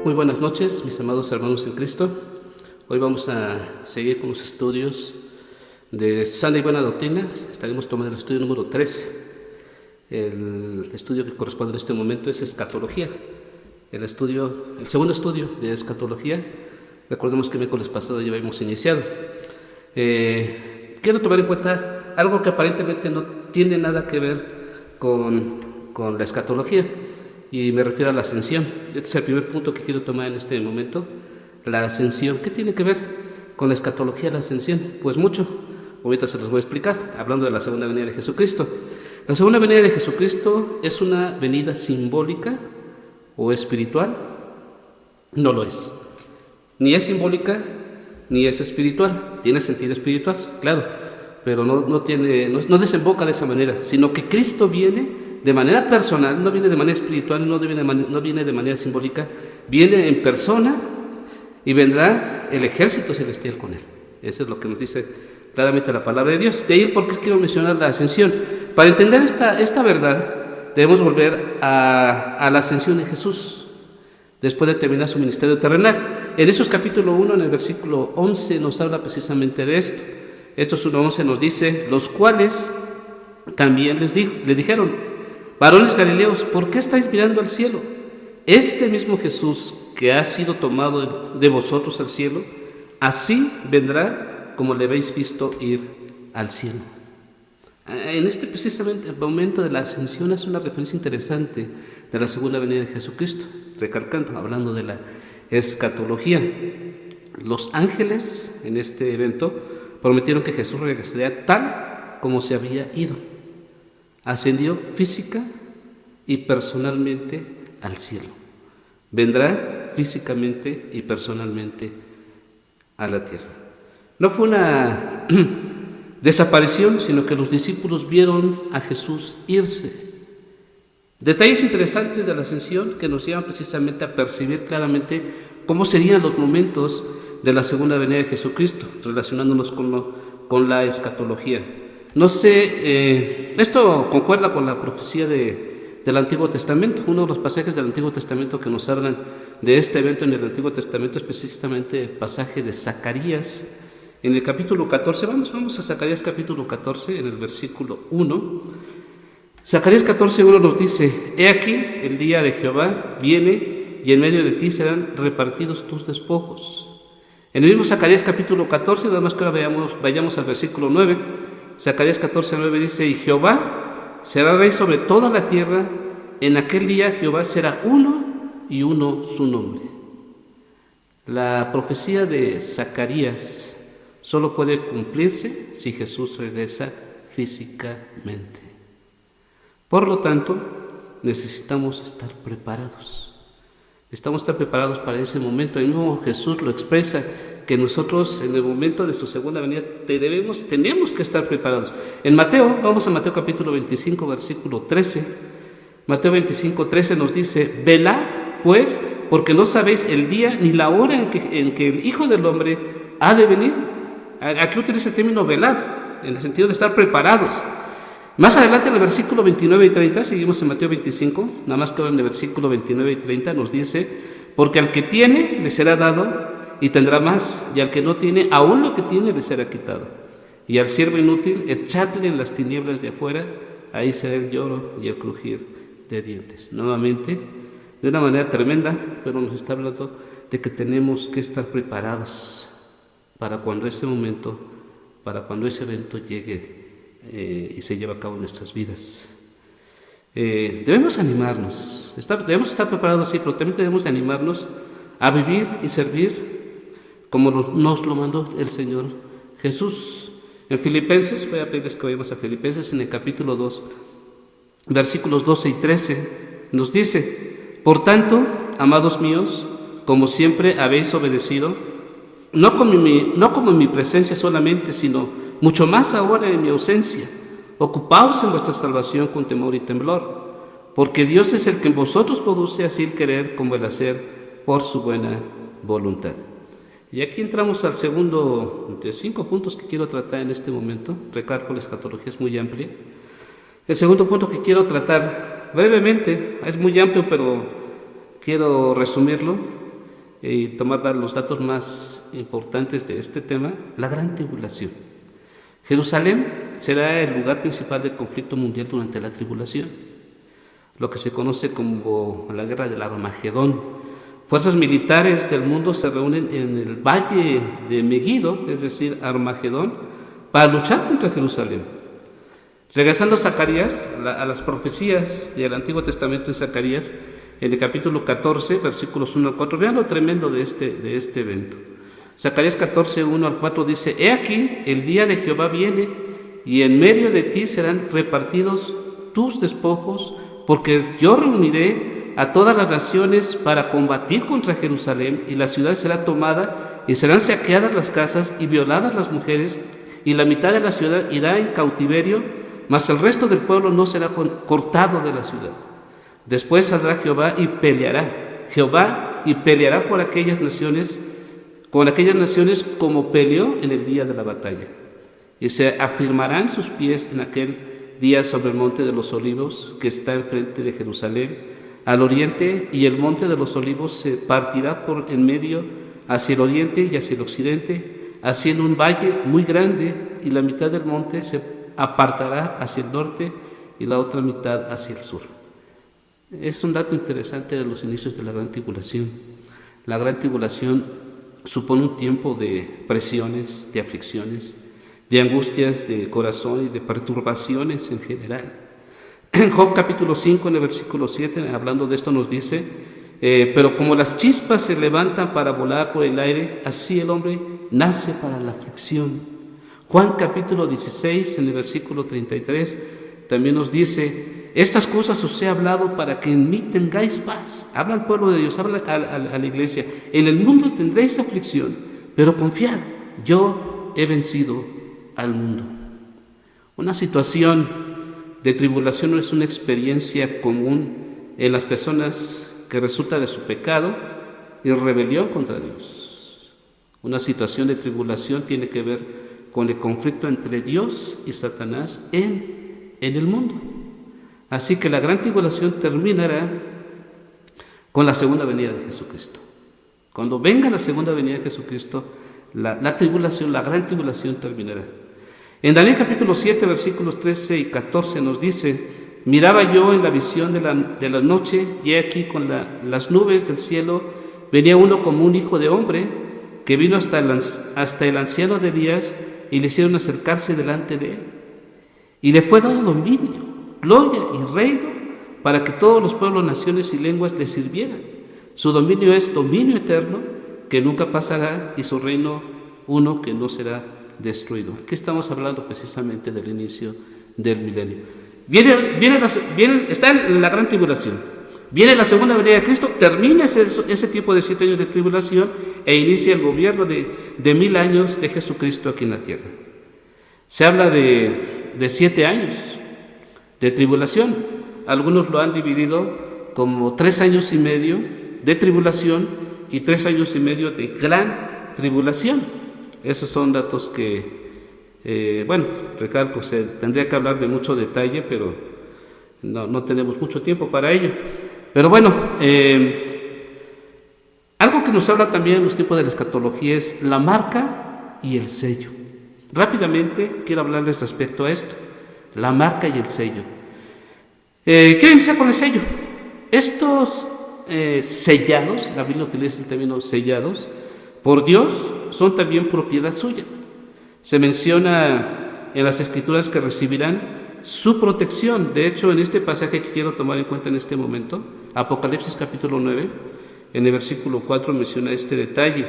Muy buenas noches, mis amados hermanos en Cristo. Hoy vamos a seguir con los estudios de Sana y Buena Doctrina. Estaremos tomando el estudio número 13. El estudio que corresponde en este momento es escatología. El segundo estudio de escatología. Recordemos que el miércoles pasado ya habíamos iniciado. Quiero tomar en cuenta algo que aparentemente no tiene nada que ver con la escatología, y me refiero a la ascensión. Este es el primer punto que quiero tomar en este momento, la ascensión. ¿Qué tiene que ver con la escatología la ascensión? Pues mucho. Ahorita se los voy a explicar, hablando de la segunda venida de Jesucristo. La segunda venida de Jesucristo es una venida simbólica o espiritual. No lo es. Ni es simbólica ni es espiritual. Tiene sentido espiritual, claro, pero no desemboca de esa manera, sino que Cristo viene de manera personal, no viene de manera espiritual, no viene de manera simbólica, viene en persona y vendrá el ejército celestial con él. Eso es lo que nos dice claramente la palabra de Dios. De ahí por qué quiero mencionar la ascensión. Para entender esta verdad, debemos volver a la ascensión de Jesús después de terminar su ministerio terrenal. En Hechos capítulo 1, en el versículo 11, nos habla precisamente de esto. Hechos 1:11 nos dice: los cuales también le dijeron: varones galileos, ¿por qué estáis mirando al cielo? Este mismo Jesús que ha sido tomado de vosotros al cielo, así vendrá como le habéis visto ir al cielo. En este precisamente momento de la ascensión es una referencia interesante de la segunda venida de Jesucristo, recalcando, hablando de la escatología. Los ángeles en este evento prometieron que Jesús regresaría tal como se había ido. Ascendió física y personalmente al cielo. Vendrá físicamente y personalmente a la tierra. No fue una desaparición, sino que los discípulos vieron a Jesús irse. Detalles interesantes de la ascensión que nos llevan precisamente a percibir claramente cómo serían los momentos de la segunda venida de Jesucristo, relacionándonos con la escatología. No sé, esto concuerda con la profecía del Antiguo Testamento. Uno de los pasajes del Antiguo Testamento que nos hablan de este evento en el Antiguo Testamento es precisamente el pasaje de Zacarías. En el capítulo 14, vamos a Zacarías capítulo 14, en el versículo 1. Zacarías 14:1 nos dice: he aquí, el día de Jehová viene, y en medio de ti serán repartidos tus despojos. En el mismo Zacarías capítulo 14, nada más que ahora vayamos al versículo 9. Zacarías 14:9 dice: y Jehová será rey sobre toda la tierra, en aquel día Jehová será uno y uno su nombre. La profecía de Zacarías solo puede cumplirse si Jesús regresa físicamente. Por lo tanto, necesitamos estar preparados. Necesitamos estar preparados para ese momento. El mismo Jesús lo expresa, que nosotros en el momento de su segunda venida tenemos que estar preparados. En Mateo, vamos a Mateo capítulo 25, versículo 13. Mateo 25:13 nos dice: velad, pues, porque no sabéis el día ni la hora en que el Hijo del Hombre ha de venir. Aquí utiliza el término velad, en el sentido de estar preparados. Más adelante en el versículo 29 y 30, seguimos en Mateo 25, nada más que ahora en el versículo 29 y 30 nos dice: porque al que tiene le será dado y tendrá más, y al que no tiene, aún lo que tiene le será quitado. Y al siervo inútil, echadle en las tinieblas de afuera, ahí será el lloro y el crujir de dientes. Nuevamente, de una manera tremenda, pero nos está hablando de que tenemos que estar preparados para cuando ese momento, para cuando ese evento llegue y se lleve a cabo en nuestras vidas. Debemos animarnos, debemos estar preparados, sí, pero también debemos de animarnos a vivir y servir como nos lo mandó el Señor Jesús. En Filipenses, voy a pedirles que vayamos a Filipenses en el capítulo 2, versículos 12 y 13, nos dice: por tanto, amados míos, como siempre habéis obedecido, no como en mi presencia solamente, sino mucho más ahora en mi ausencia, ocupaos en vuestra salvación con temor y temblor, porque Dios es el que en vosotros produce así el querer como el hacer por su buena voluntad. Y aquí entramos al segundo de 5 puntos que quiero tratar en este momento. Recalco, la escatología es muy amplia. El segundo punto que quiero tratar brevemente, es muy amplio, pero quiero resumirlo, y tomar los datos más importantes de este tema, la gran tribulación. Jerusalén será el lugar principal del conflicto mundial durante la tribulación, lo que se conoce como la guerra del Armagedón. Fuerzas militares del mundo se reúnen en el valle de Megiddo, es decir, Armagedón, para luchar contra Jerusalén. Regresando a Zacarías, a las profecías del Antiguo Testamento de Zacarías, en el capítulo 14, versículos 1 al 4, vean lo tremendo de este evento. Zacarías 14, 1 al 4 dice: He aquí, el día de Jehová viene, y en medio de ti serán repartidos tus despojos, porque yo reuniré a todas las naciones para combatir contra Jerusalén, y la ciudad será tomada, y serán saqueadas las casas y violadas las mujeres, y la mitad de la ciudad irá en cautiverio, mas el resto del pueblo no será cortado de la ciudad. Después saldrá Jehová y peleará por aquellas naciones, con aquellas naciones como peleó en el día de la batalla. Y se afirmarán sus pies en aquel día sobre el monte de los olivos, que está enfrente de Jerusalén, al oriente, y el monte de los olivos se partirá por en medio hacia el oriente y hacia el occidente, haciendo un valle muy grande, y la mitad del monte se apartará hacia el norte y la otra mitad hacia el sur. Es un dato interesante de los inicios de la gran tribulación. La gran tribulación supone un tiempo de presiones, de aflicciones, de angustias de corazón y de perturbaciones en general. En Job capítulo 5, en el versículo 7, hablando de esto, nos dice: pero como las chispas se levantan para volar por el aire, así el hombre nace para la aflicción. Juan capítulo 16, en el versículo 33, también nos dice: estas cosas os he hablado para que en mí tengáis paz. Habla al pueblo de Dios, habla a la iglesia. En el mundo tendréis aflicción, pero confiad, yo he vencido al mundo. Una situación de tribulación no es una experiencia común en las personas que resulta de su pecado y rebelión contra Dios. Una situación de tribulación tiene que ver con el conflicto entre Dios y Satanás en el mundo. Así que la gran tribulación terminará con la segunda venida de Jesucristo. Cuando venga la segunda venida de Jesucristo, la tribulación, la gran tribulación terminará. En Daniel capítulo 7, versículos 13 y 14 nos dice: miraba yo en la visión de la noche, y he aquí con las nubes del cielo venía uno como un hijo de hombre, que vino hasta el anciano de días, y le hicieron acercarse delante de él. Y le fue dado dominio, gloria y reino, para que todos los pueblos, naciones y lenguas le sirvieran. Su dominio es dominio eterno, que nunca pasará, y su reino uno que no será destruido. Aquí estamos hablando precisamente del inicio del milenio. Está en la gran tribulación. Viene la segunda venida de Cristo, termina ese tipo de 7 años de tribulación e inicia el gobierno de 1000 años de Jesucristo aquí en la tierra. Se habla de 7 años de tribulación. Algunos lo han dividido como 3 años y medio de tribulación y 3 años y medio de gran tribulación. Esos son datos que, recalco, se tendría que hablar de mucho detalle, pero no tenemos mucho tiempo para ello. Pero bueno, algo que nos habla también en los tiempos de la escatología es la marca y el sello. Rápidamente quiero hablarles respecto a esto, la marca y el sello. Quiero iniciar con el sello. Estos sellados, la Biblia utiliza el término sellados, por Dios, son también propiedad suya. Se menciona en las Escrituras que recibirán su protección. De hecho, en este pasaje que quiero tomar en cuenta en este momento, Apocalipsis capítulo 9, en el versículo 4 menciona este detalle.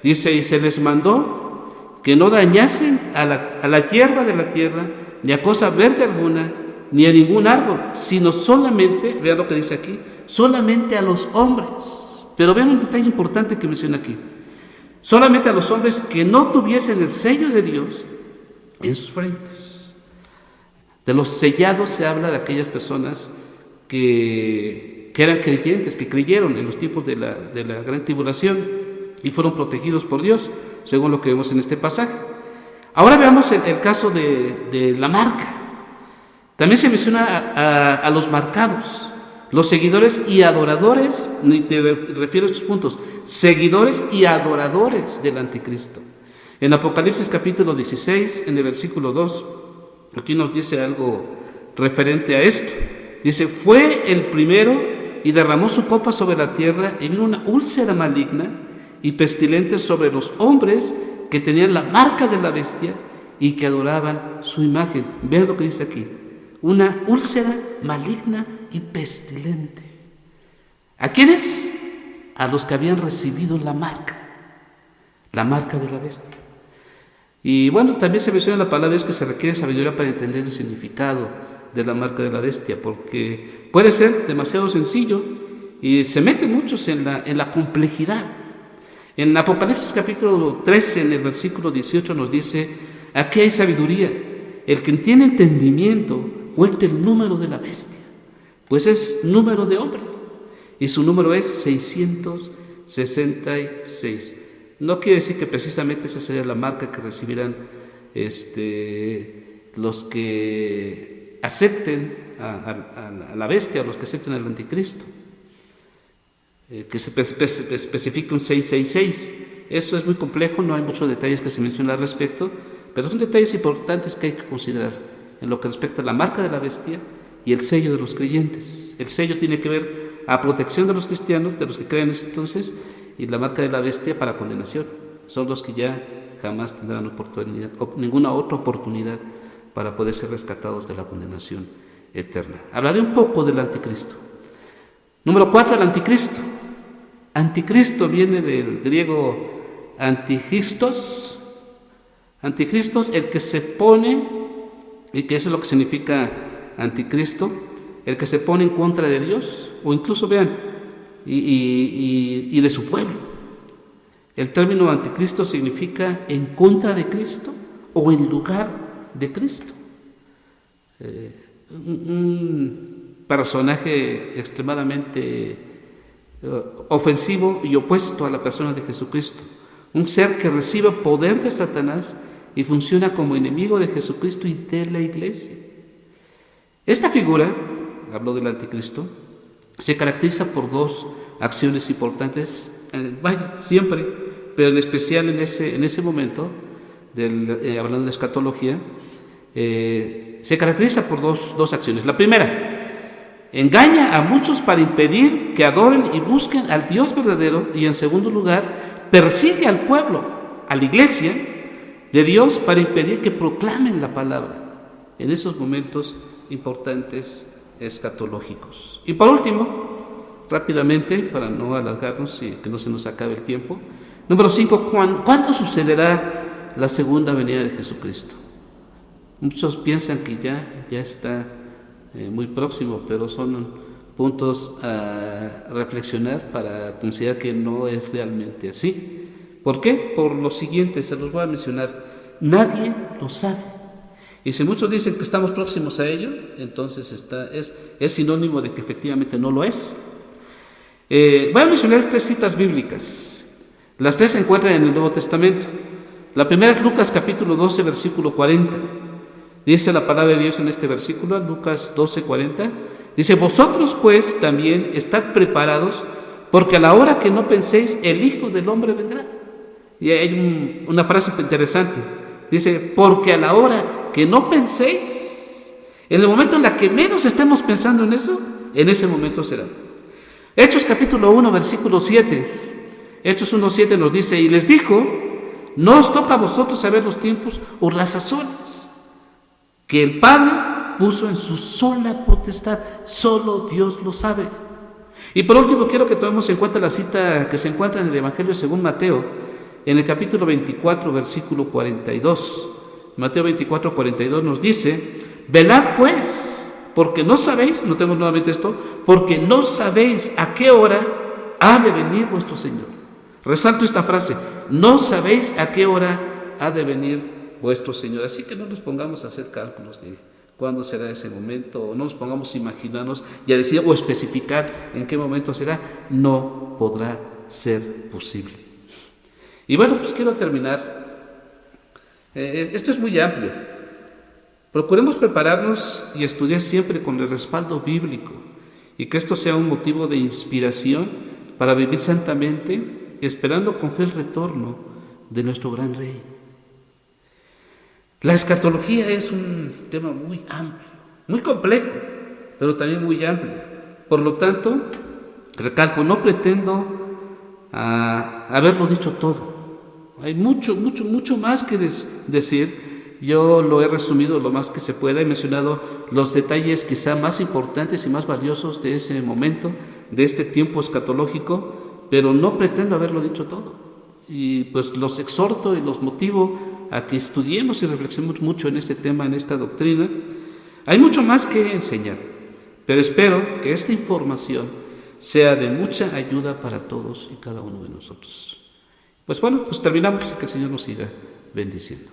Dice: y se les mandó que no dañasen a la hierba de la tierra, ni a cosa verde alguna, ni a ningún árbol, sino solamente, vean lo que dice aquí, solamente a los hombres. Pero vean un detalle importante que menciona aquí: solamente a los hombres que no tuviesen el sello de Dios en sus frentes. De los sellados se habla de aquellas personas que eran creyentes, que creyeron en los tiempos de la gran tribulación y fueron protegidos por Dios, según lo que vemos en este pasaje. Ahora veamos el caso de la marca. También se menciona a los marcados. los seguidores y adoradores, y te refiero a estos puntos, seguidores y adoradores del anticristo. En Apocalipsis capítulo 16, en el versículo 2, aquí nos dice algo referente a esto. Dice, fue el primero y derramó su copa sobre la tierra y vino una úlcera maligna y pestilente sobre los hombres que tenían la marca de la bestia y que adoraban su imagen. Vean lo que dice aquí, una úlcera maligna y pestilente. ¿A quiénes? A los que habían recibido la marca de la bestia. Y bueno, también se menciona en la palabra de Dios que se requiere sabiduría para entender el significado de la marca de la bestia, porque puede ser demasiado sencillo y se mete muchos en la complejidad. En Apocalipsis capítulo 13, en el versículo 18 nos dice, aquí hay sabiduría, el que tiene entendimiento cuente el número de la bestia, pues es número de hombre, y su número es 666. No quiere decir que precisamente esa sería la marca que recibirán los que acepten a la bestia, los que acepten al anticristo. Que se especifique un 666. Eso es muy complejo, no hay muchos detalles que se mencionan al respecto, pero son detalles importantes que hay que considerar en lo que respecta a la marca de la bestia y el sello de los creyentes. El sello tiene que ver a protección de los cristianos, de los que creen en ese entonces, y la marca de la bestia para condenación. Son los que ya jamás tendrán oportunidad, o ninguna otra oportunidad para poder ser rescatados de la condenación eterna. Hablaré un poco del anticristo. Número 4, el anticristo. Anticristo viene del griego antichristos. Antichristos, el que se pone, y que eso es lo que significa anticristo, el que se pone en contra de Dios, o incluso vean, y de su pueblo. El término anticristo significa en contra de Cristo o en lugar de Cristo. Un personaje extremadamente ofensivo y opuesto a la persona de Jesucristo. Un ser que recibe poder de Satanás y funciona como enemigo de Jesucristo y de la iglesia. Esta figura, hablo del anticristo, se caracteriza por dos acciones importantes, siempre, pero en especial en ese momento, hablando de escatología, se caracteriza por dos acciones. La primera, engaña a muchos para impedir que adoren y busquen al Dios verdadero, y en segundo lugar, persigue al pueblo, a la iglesia de Dios, para impedir que proclamen la palabra en esos momentos importantes escatológicos. Y por último, rápidamente, para no alargarnos y que no se nos acabe el tiempo, número 5, ¿cuándo sucederá la segunda venida de Jesucristo? Muchos piensan que ya está muy próximo, pero son puntos a reflexionar para considerar que no es realmente así. ¿Por qué? Por lo siguiente, se los voy a mencionar. Nadie lo sabe. Y si muchos dicen que estamos próximos a ello, entonces es sinónimo de que efectivamente no lo es. Voy a mencionar 3 citas bíblicas. Las 3 se encuentran en el Nuevo Testamento. La primera es Lucas capítulo 12, versículo 40. Dice la palabra de Dios en este versículo, Lucas 12, 40. Dice, vosotros pues también estad preparados, porque a la hora que no penséis, el Hijo del Hombre vendrá. Y hay una frase interesante. Dice, porque a la hora que no penséis, en el momento en la que menos estemos pensando en eso, en ese momento será. Hechos capítulo 1, versículo 7. Hechos 1:7 nos dice, y les dijo, no os toca a vosotros saber los tiempos o las sazones que el Padre puso en su sola potestad, solo Dios lo sabe. Y por último quiero que tomemos en cuenta la cita que se encuentra en el Evangelio según Mateo, en el capítulo 24, versículo 42. Mateo 24, 42 nos dice, velad pues, porque no sabéis, notemos nuevamente esto, porque no sabéis a qué hora ha de venir vuestro Señor. Resalto esta frase, no sabéis a qué hora ha de venir vuestro Señor. Así que no nos pongamos a hacer cálculos de cuándo será ese momento, o no nos pongamos a imaginarnos y a decir o especificar en qué momento será. No podrá ser posible. Y bueno, pues quiero terminar. Esto es muy amplio. Procuremos prepararnos y estudiar siempre con el respaldo bíblico y que esto sea un motivo de inspiración para vivir santamente, esperando con fe el retorno de nuestro gran Rey. La escatología es un tema muy amplio, muy complejo, pero también muy amplio. Por lo tanto, recalco, no pretendo haberlo dicho todo. Hay mucho más que decir. Yo lo he resumido lo más que se pueda. He mencionado los detalles quizá más importantes y más valiosos de ese momento, de este tiempo escatológico, pero no pretendo haberlo dicho todo. Y pues los exhorto y los motivo a que estudiemos y reflexionemos mucho en este tema, en esta doctrina. Hay mucho más que enseñar, pero espero que esta información sea de mucha ayuda para todos y cada uno de nosotros. Pues bueno, pues terminamos y que el Señor nos siga bendiciendo.